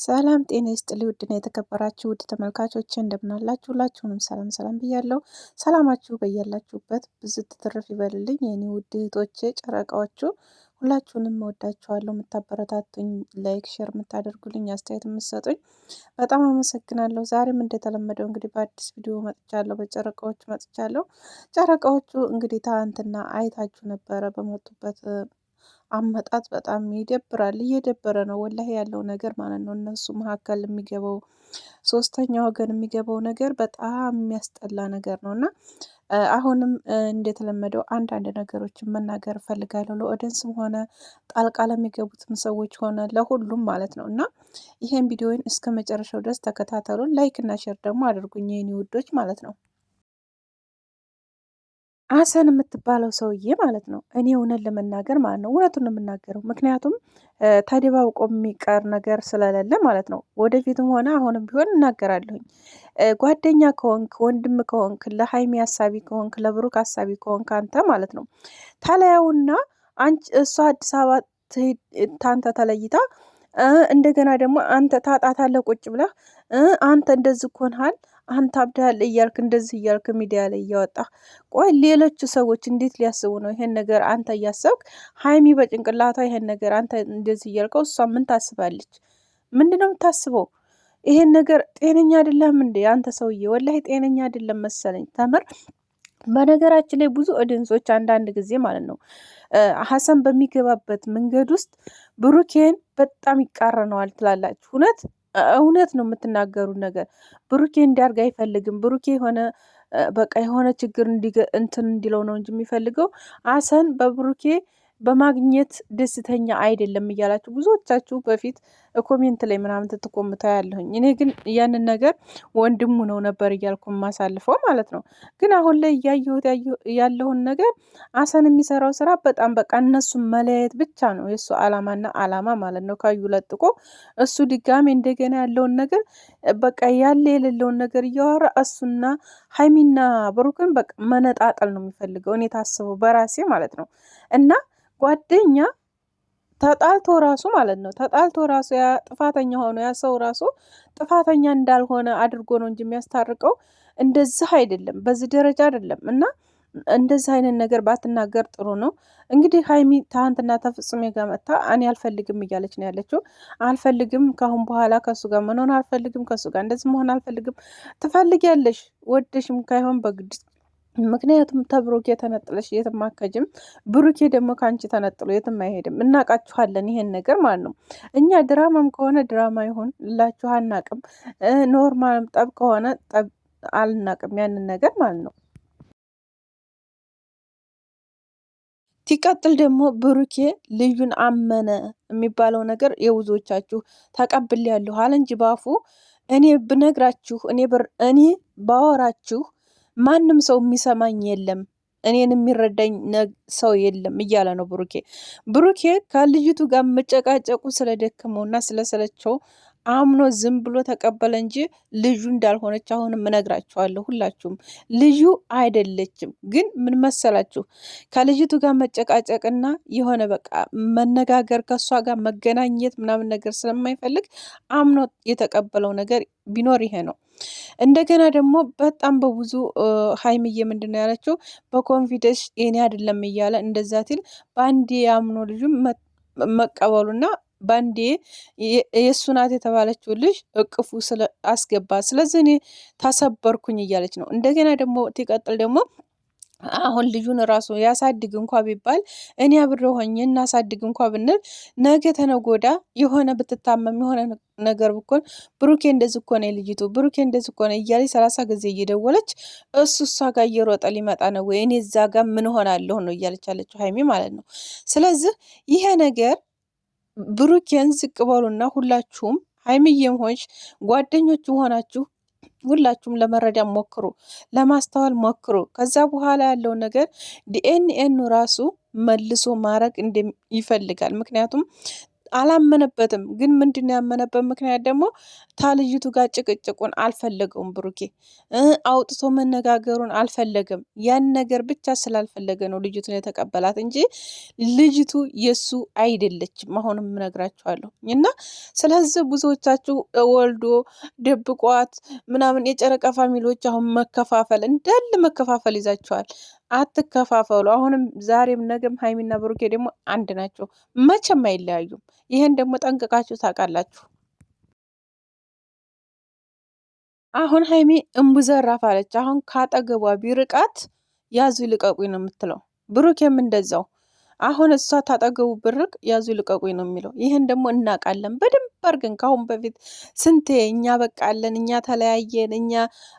ሰላም ጤና ይስጥልኝ ውድና የተከበራችሁ ውድ ተመልካቾች እንደምን አላችሁ? ሁላችሁንም ሰላም ሰላም ብያለሁ። ሰላማችሁ በያላችሁበት ብዝት ትርፍ ይበልልኝ የኔ ውድ እህቶቼ ጨረቃዎቹ፣ ሁላችሁንም እወዳችኋለሁ። የምታበረታቱኝ፣ ላይክ ሼር የምታደርጉልኝ፣ አስተያየት የምትሰጡኝ በጣም አመሰግናለሁ። ዛሬም እንደተለመደው እንግዲህ በአዲስ ቪዲዮ መጥቻለሁ፣ በጨረቃዎቹ መጥቻለሁ። ጨረቃዎቹ እንግዲህ ትናንትና አይታችሁ ነበረ በመጡበት አመጣጥ በጣም ይደብራል። እየደበረ ነው ወላሂ ያለው ነገር ማለት ነው። እነሱ መካከል የሚገባው ሶስተኛ ወገን የሚገባው ነገር በጣም የሚያስጠላ ነገር ነው እና አሁንም እንደተለመደው አንዳንድ ነገሮችን መናገር እፈልጋለሁ ለኦዲየንስም ሆነ ጣልቃ ለሚገቡትም ሰዎች ሆነ ለሁሉም ማለት ነው እና ይሄን ቪዲዮን እስከ መጨረሻው ድረስ ተከታተሉን። ላይክ እና ሼር ደግሞ አድርጉኝ የኔ ውዶች ማለት ነው። ሀሰን የምትባለው ሰውዬ ማለት ነው። እኔ እውነት ለመናገር ማለት ነው እውነቱን ነው የምናገረው፣ ምክንያቱም ተደባብቆ የሚቀር ነገር ስለሌለ ማለት ነው። ወደፊትም ሆነ አሁንም ቢሆን እናገራለሁኝ። ጓደኛ ከሆንክ ወንድም ከሆንክ ለሀይሚ አሳቢ ከሆንክ ለብሩክ አሳቢ ከሆንክ አንተ ማለት ነው ተለያውና አንቺ እሷ አዲስ አበባ ታንተ ተለይታ እንደገና ደግሞ አንተ ታጣታለህ ቁጭ ብለህ አንተ እንደዚህ ኮንሃል አንተ አብዳል እያልክ እንደዚህ እያልክ ሚዲያ ላይ እያወጣ ቆይ ሌሎቹ ሰዎች እንዴት ሊያስቡ ነው? ይሄን ነገር አንተ እያሰብክ ሀይሚ በጭንቅላቷ ይሄን ነገር አንተ እንደዚህ እያልከው እሷ ምን ታስባለች? ምንድነው የምታስበው? ይሄን ነገር ጤነኛ አይደለም እንዴ አንተ ሰውዬ? ወላሂ ጤነኛ አይደለም መሰለኝ ተምር። በነገራችን ላይ ብዙ ኦዲየንሶች አንዳንድ ጊዜ ማለት ነው ሀሰን በሚገባበት መንገድ ውስጥ ብሩኬን በጣም ይቃረነዋል ትላላችሁ። እውነት ነው የምትናገሩት ነገር። ብሩኬ እንዲያርግ አይፈልግም። ብሩኬ የሆነ በቃ የሆነ ችግር እንትን እንዲለው ነው እንጂ የሚፈልገው ሀሰን በብሩኬ በማግኘት ደስተኛ አይደለም እያላችሁ ብዙዎቻችሁ በፊት ኮሜንት ላይ ምናምን ትትኮምታ ያለሁኝ። እኔ ግን ያንን ነገር ወንድሙ ነው ነበር እያልኩ የማሳልፈው ማለት ነው። ግን አሁን ላይ እያየሁት ያለውን ነገር ሀሰን የሚሰራው ስራ በጣም በቃ እነሱን መለያየት ብቻ ነው የእሱ አላማና አላማ ማለት ነው። ካዩ ለጥቆ እሱ ድጋሜ እንደገና ያለውን ነገር በቃ ያለ የሌለውን ነገር እያወራ እሱና ሀይሚና ብሩክን በቃ መነጣጠል ነው የሚፈልገው። እኔ ታስበው በራሴ ማለት ነው እና ጓደኛ ተጣልቶ ራሱ ማለት ነው ተጣልቶ ራሱ ያ ጥፋተኛ ሆኖ ያ ሰው ራሱ ጥፋተኛ እንዳልሆነ አድርጎ ነው እንጂ የሚያስታርቀው እንደዚህ አይደለም፣ በዚህ ደረጃ አይደለም። እና እንደዚህ አይነት ነገር ባትናገር ጥሩ ነው። እንግዲህ ሀይሚ ትናንትና ተፍጹሜ ጋር መጥታ እኔ አልፈልግም እያለች ነው ያለችው። አልፈልግም ካሁን በኋላ ከሱ ጋር መሆን አልፈልግም፣ ከሱ ጋር እንደዚህ መሆን አልፈልግም። ትፈልጊያለሽ ወደሽም ካይሆን በግድ ምክንያቱም ተብሩኬ ተነጥለሽ የትም አከጅም፣ ብሩኬ ደግሞ ከአንቺ ተነጥሎ የትም አይሄድም። እናቃችኋለን ይሄን ነገር ማለት ነው። እኛ ድራማም ከሆነ ድራማ ይሁን ላችሁ አናቅም፣ ኖርማልም ጠብ ከሆነ ጠብ አልናቅም፣ ያንን ነገር ማለት ነው። ሲቀጥል ደግሞ ብሩኬ ልዩን አመነ የሚባለው ነገር የብዙዎቻችሁ ተቀብያለሁ አለ እንጂ ባፉ እኔ ብነግራችሁ እኔ ባወራችሁ ማንም ሰው የሚሰማኝ የለም፣ እኔን የሚረዳኝ ሰው የለም እያለ ነው ብሩኬ ከልጅቱ ጋር መጨቃጨቁ ስለደከመውና ስለሰለቸው አምኖ ዝም ብሎ ተቀበለ እንጂ ልጁ እንዳልሆነች አሁንም እነግራችኋለሁ። ሁላችሁም ልጁ አይደለችም። ግን ምን መሰላችሁ ከልጅቱ ጋር መጨቃጨቅና የሆነ በቃ መነጋገር ከእሷ ጋር መገናኘት ምናምን ነገር ስለማይፈልግ አምኖ የተቀበለው ነገር ቢኖር ይሄ ነው። እንደገና ደግሞ በጣም በብዙ ሀይምዬ ምንድን ነው ያለችው በኮንፊደንስ የኔ አይደለም እያለ እንደዛ ትል በአንዴ ያምኖ ልጁ መቀበሉና ባንዴ የእሱ ናት የተባለችው ልጅ እቅፉ አስገባ። ስለዚህ እኔ ታሰበርኩኝ እያለች ነው። እንደገና ደግሞ ትቀጥል ደግሞ አሁን ልጁን ራሱ ያሳድግ እንኳ ቢባል እኔ አብሬው ሆኜ እናሳድግ እንኳ ብንል ነገ ተነጎዳ የሆነ ብትታመም የሆነ ነገር ብኮን ብሩኬ እንደዚህ እኮ ነው ልጅቱ፣ ብሩኬ እንደዚህ እኮ ነው እያለች 30 ጊዜ እየደወለች እሷ ጋር እየሮጠ ሊመጣ ነው ወይ እኔ እዛ ጋር ምን ሆናለሁ ነው እያለች ያለችው ሀይሚ ማለት ነው። ስለዚህ ይሄ ነገር ብሩኬን ዝቅ በሉና ሁላችሁም ሀይሚዬም ሆንሽ ጓደኞቹም ሆናችሁ ሁላችሁም ለመረዳት ሞክሩ፣ ለማስተዋል ሞክሩ። ከዛ በኋላ ያለው ነገር ዲኤንኤኑ ራሱ መልሶ ማድረግ ይፈልጋል። ምክንያቱም አላመነበትም። ግን ምንድነው ያመነበት ምክንያት ደግሞ ታልጅቱ ጋር ጭቅጭቁን አልፈለገውም። ብሩኬ አውጥቶ መነጋገሩን አልፈለገም። ያን ነገር ብቻ ስላልፈለገ ነው ልጅቱን የተቀበላት እንጂ ልጅቱ የሱ አይደለችም። አሁንም እነግራችኋለሁ። እና ስለዚህ ብዙዎቻችሁ ወልዶ ደብቋት ምናምን የጨረቃ ፋሚሊዎች አሁን መከፋፈል እንዳለ መከፋፈል ይዛችኋል። አትከፋፈሉ። አሁንም ዛሬም ነገም ሀይሚና ብሩኬ ደግሞ አንድ ናቸው። መቼም አይለያዩም። ይሄን ደግሞ ጠንቅቃችሁ ታውቃላችሁ። አሁን ሀይሚ እምቡዘራፍ አለች። አሁን ካጠገቧ ቢርቃት ያዙ ይልቀቁኝ ነው የምትለው። ብሩኬም እንደዛው አሁን እሷ ታጠገቡ ብርቅ ያዙ ይልቀቁኝ ነው የሚለው። ይህን ደግሞ እናውቃለን በደንብ አድርገን ከአሁን በፊት ስንቴ እኛ በቃለን፣ እኛ ተለያየን፣ እኛ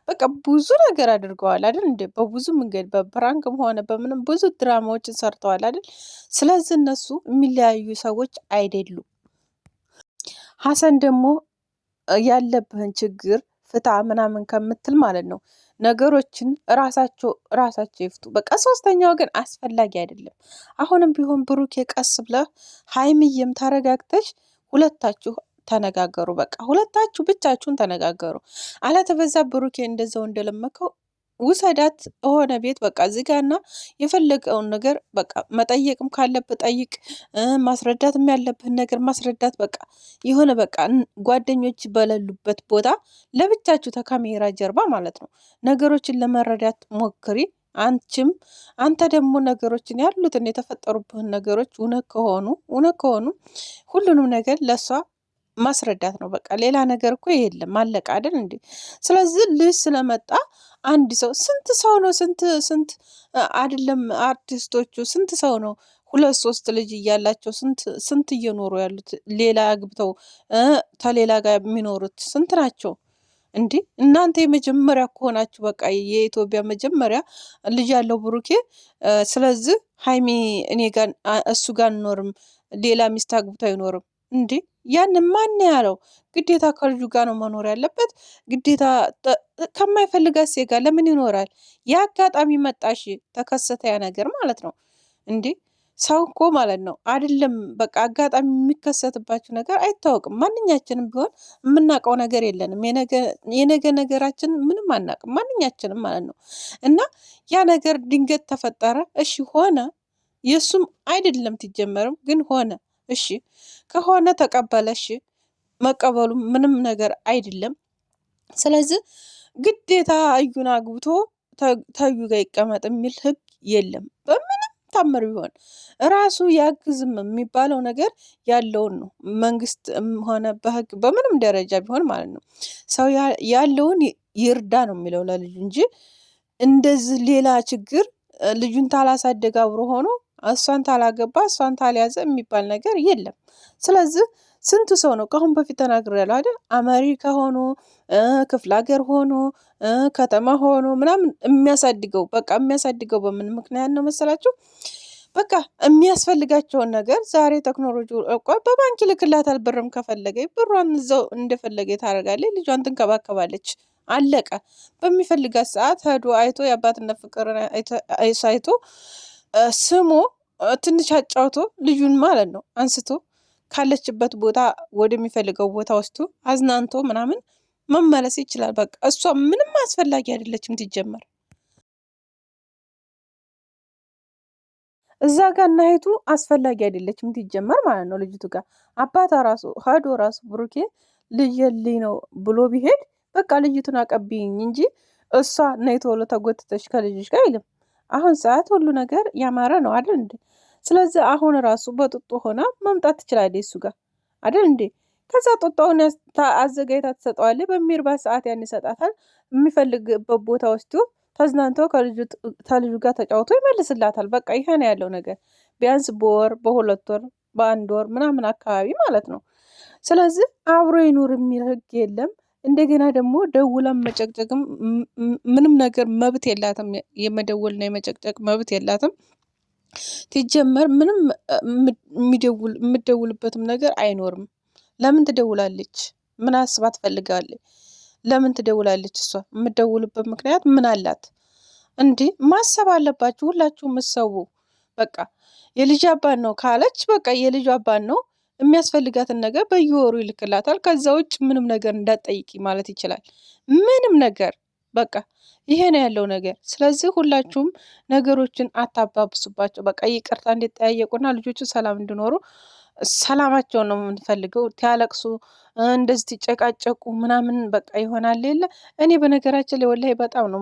በቃ ብዙ ነገር አድርገዋል አይደል እንዴ? በብዙ መንገድ በፕራንክም ሆነ በምንም ብዙ ድራማዎችን ሰርተዋል አይደል? ስለዚህ እነሱ የሚለያዩ ሰዎች አይደሉም። ሀሰን ደግሞ ያለብህን ችግር ፍታ ምናምን ከምትል ማለት ነው ነገሮችን ራሳቸው ይፍቱ። በቃ ሶስተኛ ወገን አስፈላጊ አይደለም። አሁንም ቢሆን ብሩኬ ቀስ ብለህ ሀይሚዬም ተረጋግተሽ ሁለታችሁ ተነጋገሩ። በቃ ሁለታችሁ ብቻችሁን ተነጋገሩ። አለተበዛ ብሩኬ እንደዛው እንደለመከው ውሰዳት ሆነ ቤት በቃ ዝጋና የፈለገውን ነገር በቃ መጠየቅም ካለብህ ጠይቅ፣ ማስረዳትም ያለብህን ነገር ማስረዳት። በቃ የሆነ በቃ ጓደኞች በሌሉበት ቦታ ለብቻችሁ ተካሜራ ጀርባ ማለት ነው ነገሮችን ለመረዳት ሞክሪ። አንተ ደግሞ ነገሮችን ያሉትን የተፈጠሩብህን ነገሮች እውነት ከሆኑ ሁሉንም ነገር ለሷ ማስረዳት ነው። በቃ ሌላ ነገር እኮ የለም። አለቃ አይደል እንዴ? ስለዚህ ልጅ ስለመጣ አንድ ሰው ስንት ሰው ነው ስንት አይደለም አርቲስቶቹ ስንት ሰው ነው ሁለት ሶስት ልጅ እያላቸው ስንት እየኖሩ ያሉት ሌላ አግብተው ከሌላ ጋር የሚኖሩት ስንት ናቸው? እንዲህ እናንተ የመጀመሪያ ከሆናችሁ በቃ የኢትዮጵያ መጀመሪያ ልጅ ያለው ብሩኬ። ስለዚህ ሀይሚ እኔ ጋር እሱ ጋር አንኖርም፣ ሌላ ሚስት አግብቶ አይኖርም። እንዴ ያን ማን ያለው? ግዴታ ከልጁ ጋር ነው መኖር ያለበት። ግዴታ ከማይፈልጋት ሴት ጋር ለምን ይኖራል? የአጋጣሚ መጣሽ ተከሰተ ያ ነገር ማለት ነው እንዴ። ሰው እኮ ማለት ነው አይደለም በቃ አጋጣሚ የሚከሰትባቸው ነገር አይታወቅም። ማንኛችንም ቢሆን የምናውቀው ነገር የለንም። የነገ ነገራችን ምንም አናውቅም ማንኛችንም ማለት ነው። እና ያ ነገር ድንገት ተፈጠረ። እሺ ሆነ፣ የእሱም አይደለም ትጀመርም ግን ሆነ። እሺ ከሆነ ተቀበለ። እሺ መቀበሉ ምንም ነገር አይደለም። ስለዚህ ግዴታ እዩን አግብቶ ተዩ ጋር ይቀመጥ የሚል ህግ የለም በምንም ታምር ቢሆን። ራሱ ያግዝም የሚባለው ነገር ያለውን ነው። መንግስት ሆነ በህግ በምንም ደረጃ ቢሆን ማለት ነው ሰው ያለውን ይርዳ ነው የሚለው ለልጁ እንጂ እንደዚህ ሌላ ችግር ልጁን ታላሳደገ አብሮ ሆኖ እሷን ታላገባ እሷን ታልያዘ የሚባል ነገር የለም። ስለዚህ ስንቱ ሰው ነው ከአሁን በፊት ተናግሬያለሁ አይደል? አሜሪካ ሆኖ ክፍለ ሀገር ሆኖ ከተማ ሆኖ ምናምን የሚያሳድገው በቃ የሚያሳድገው በምን ምክንያት ነው መሰላችሁ? በቃ የሚያስፈልጋቸውን ነገር ዛሬ ቴክኖሎጂ በባንክ ይልክላታል። ብርም ከፈለገ ብሯን እዛው እንደፈለገ ታደርጋለች። ልጇን ትንከባከባለች። አለቀ። በሚፈልጋት ሰዓት ሄዶ አይቶ የአባትነት ፍቅር አይቶ ስሞ ትንሽ አጫውቶ ልጁን ማለት ነው አንስቶ ካለችበት ቦታ ወደሚፈልገው ቦታ ወስዶ አዝናንቶ ምናምን መመለስ ይችላል። በቃ እሷ ምንም አስፈላጊ አይደለችም ትጀመር እዛ ጋር እናይቱ አስፈላጊ አይደለችም ትጀመር ማለት ነው። ልጅቱ ጋር አባታ ራሱ ሄዶ ራሱ ብሩኬ ልጅ የልኝ ነው ብሎ ቢሄድ በቃ ልጅቱን አቀብይኝ እንጂ እሷ ነይ ቶሎ ተጎትተሽ ከልጅሽ ጋር አይልም። አሁን ሰዓት ሁሉ ነገር ያማረ ነው አይደል እንዴ? ስለዚህ አሁን ራሱ በጥጦ ሆና መምጣት ትችላለች እሱ ጋር አይደል እንዴ? ከዛ ጦጣውን አዘጋጅታ ትሰጠዋለች። በሚርባት ሰዓት ያን ይሰጣታል። የሚፈልግበት ቦታ ወስዶ ተዝናንተው ከልጁ ጋር ተጫውቶ ይመልስላታል። በቃ ይሄ ነው ያለው ነገር። ቢያንስ በወር በሁለት ወር በአንድ ወር ምናምን አካባቢ ማለት ነው። ስለዚህ አብሮ ይኑር የሚል ህግ የለም። እንደገና ደግሞ ደውላም መጨቅጨቅም ምንም ነገር መብት የላትም። የመደወልና የመጨቅጨቅ መብት የላትም። ትጀመር ምንም የምደውልበትም ነገር አይኖርም። ለምን ትደውላለች? ምን አስባ ትፈልጋለች? ለምን ትደውላለች? እሷ የምትደውልበት ምክንያት ምን አላት? እንዲህ ማሰብ አለባችሁ ሁላችሁ የምትሰቡ። በቃ የልጅ አባት ነው ካለች በቃ የልጅ አባት ነው። የሚያስፈልጋትን ነገር በየወሩ ይልክላታል። ከዛ ውጭ ምንም ነገር እንዳትጠይቂ ማለት ይችላል። ምንም ነገር በቃ ይሄ ነው ያለው ነገር። ስለዚህ ሁላችሁም ነገሮችን አታባብሱባቸው። በቃ ይቅርታ እንዲጠያየቁና ልጆቹ ሰላም እንዲኖሩ ሰላማቸውን ነው የምንፈልገው። ያለቅሱ እንደዚህ ትጨቃጨቁ ምናምን በቃ ይሆናል የለ። እኔ በነገራችን ላይ ወላሂ በጣም ነው